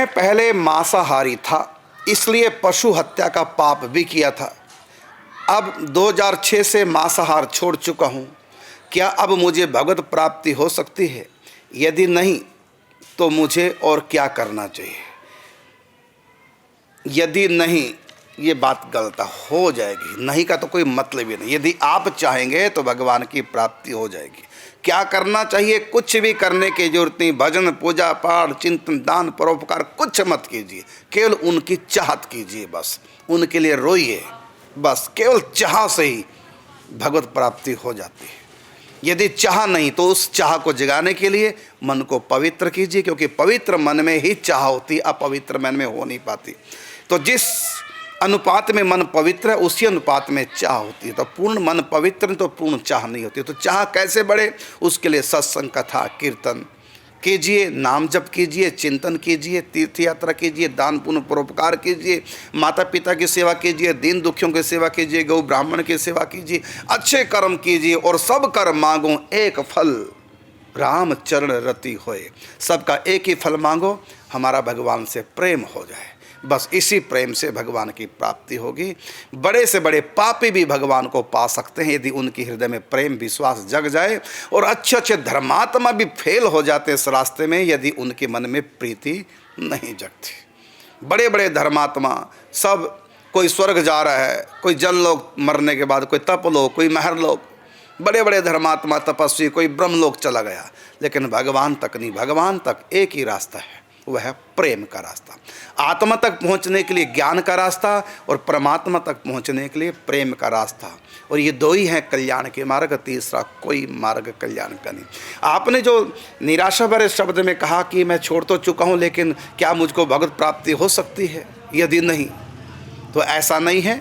मैं पहले मांसाहारी था, इसलिए पशु हत्या का पाप भी किया था। अब 2006 से मांसाहार छोड़ चुका हूँ। क्या अब मुझे भगवत प्राप्ति हो सकती है? यदि नहीं तो मुझे और क्या करना चाहिए? यदि नहीं, ये बात गलत हो जाएगी। नहीं का तो कोई मतलब ही नहीं। यदि आप चाहेंगे तो भगवान की प्राप्ति हो जाएगी। क्या करना चाहिए? कुछ भी करने की जरूरत नहीं। भजन, पूजा पाठ, चिंतन, दान, परोपकार कुछ मत कीजिए। केवल उनकी चाहत कीजिए, बस उनके लिए रोइए। बस केवल चाह से ही भगवत प्राप्ति हो जाती है। यदि चाह नहीं तो उस चाह को जगाने के लिए मन को पवित्र कीजिए, क्योंकि पवित्र मन में ही चाह होती, अपवित्र मन में हो नहीं पाती। तो जिस अनुपात में मन पवित्र है उसी अनुपात में चाह होती है। तो पूर्ण मन पवित्र तो पूर्ण चाह नहीं होती। तो चाह कैसे बढ़े? उसके लिए सत्संग, कथा, कीर्तन कीजिए, नाम जप कीजिए, चिंतन कीजिए, तीर्थ यात्रा कीजिए, दान पुण्य परोपकार कीजिए, माता पिता की सेवा कीजिए, दीन दुखियों की सेवा कीजिए, गौ ब्राह्मण की सेवा कीजिए, अच्छे कर्म कीजिए और सब कर्म मांगो एक फल, राम चरण रति होए। सबका एक ही फल मांगो, हमारा भगवान से प्रेम हो जाए। बस इसी प्रेम से भगवान की प्राप्ति होगी। बड़े से बड़े पापी भी भगवान को पा सकते हैं यदि उनके हृदय में प्रेम विश्वास जग जाए। और अच्छे अच्छे धर्मात्मा भी फेल हो जाते हैं इस रास्ते में यदि उनके मन में प्रीति नहीं जगती। बड़े बड़े धर्मात्मा सब, कोई स्वर्ग जा रहा है, कोई जनलोक मरने के बाद, कोई तपलोक, कोई महरलोक, बड़े बड़े धर्मात्मा तपस्वी, कोई ब्रह्मलोक चला गया, लेकिन भगवान तक नहीं। भगवान तक एक ही रास्ता है, वह है प्रेम का रास्ता। आत्मा तक पहुंचने के लिए ज्ञान का रास्ता और परमात्मा तक पहुंचने के लिए प्रेम का रास्ता। और ये दो ही हैं कल्याण के मार्ग, तीसरा कोई मार्ग कल्याण का नहीं। आपने जो निराशा भरे शब्द में कहा कि मैं छोड़ तो चुका हूं, लेकिन क्या मुझको भगवत प्राप्ति हो सकती है? यदि नहीं तो ऐसा नहीं है।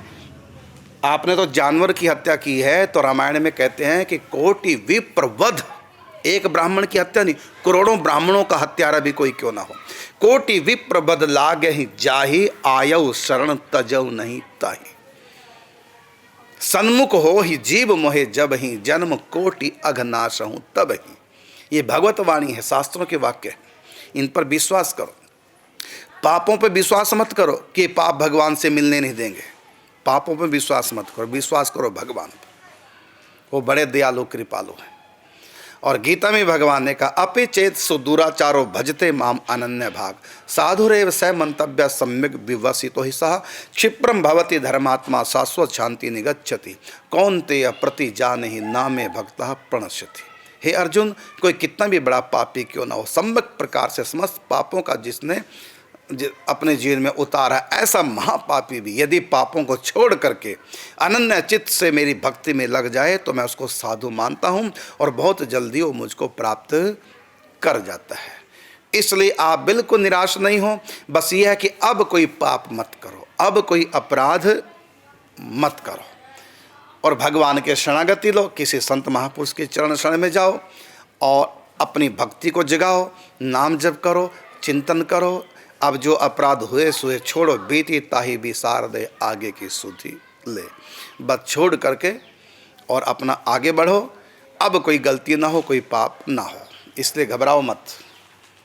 आपने तो जानवर की हत्या की है, तो रामायण में कहते हैं कि कोटि विप्रवध, एक ब्राह्मण की हत्या नहीं, करोड़ों ब्राह्मणों का हत्यारा भी कोई क्यों ना हो। कोटि विप्रवध लागे ही जाहि, आयउ शरण तजऊ नहीं ताहि। सन्मुख हो ही जीव मोहे जब ही, जन्म कोटि अघनाश हूं तब ही। ये भगवत वाणी है, शास्त्रों के वाक्य है। इन पर विश्वास करो। पापों पर विश्वास मत करो कि पाप भगवान से मिलने नहीं देंगे। पापों पर विश्वास मत करो, विश्वास करो भगवान पर। वो बड़े दयालु कृपालु हैं। और गीता में भगवान ने कहा, अपि चेत सुदुराचारो भजते माम अनन्य भाग, साधुरेव स मंतव्य सम्यक विवसितो ही सह, क्षिप्रम भवति धर्मात्मा शाश्वत शांति निगच्छति, कौन्तेय प्रति जाने नामे भक्तः प्रणश्यति। हे अर्जुन, कोई कितना भी बड़ा पापी क्यों ना हो, सम्यक प्रकार से समस्त पापों का जिसने अपने जीवन में उतारा, ऐसा महापापी भी यदि पापों को छोड़ करके अनन्य चित्त से मेरी भक्ति में लग जाए तो मैं उसको साधु मानता हूँ और बहुत जल्दी वो मुझको प्राप्त कर जाता है। इसलिए आप बिल्कुल निराश नहीं हो। बस ये है कि अब कोई पाप मत करो, अब कोई अपराध मत करो और भगवान के शरणागति लो। किसी संत महापुरुष के चरण शरण में जाओ और अपनी भक्ति को जगाओ, नाम जप करो, चिंतन करो। अब जो अपराध हुए सुए छोड़ो, बीती ताही भी सार दे, आगे की सुधि ले। बस छोड़ करके और अपना आगे बढ़ो। अब कोई गलती ना हो, कोई पाप ना हो, इसलिए घबराओ मत।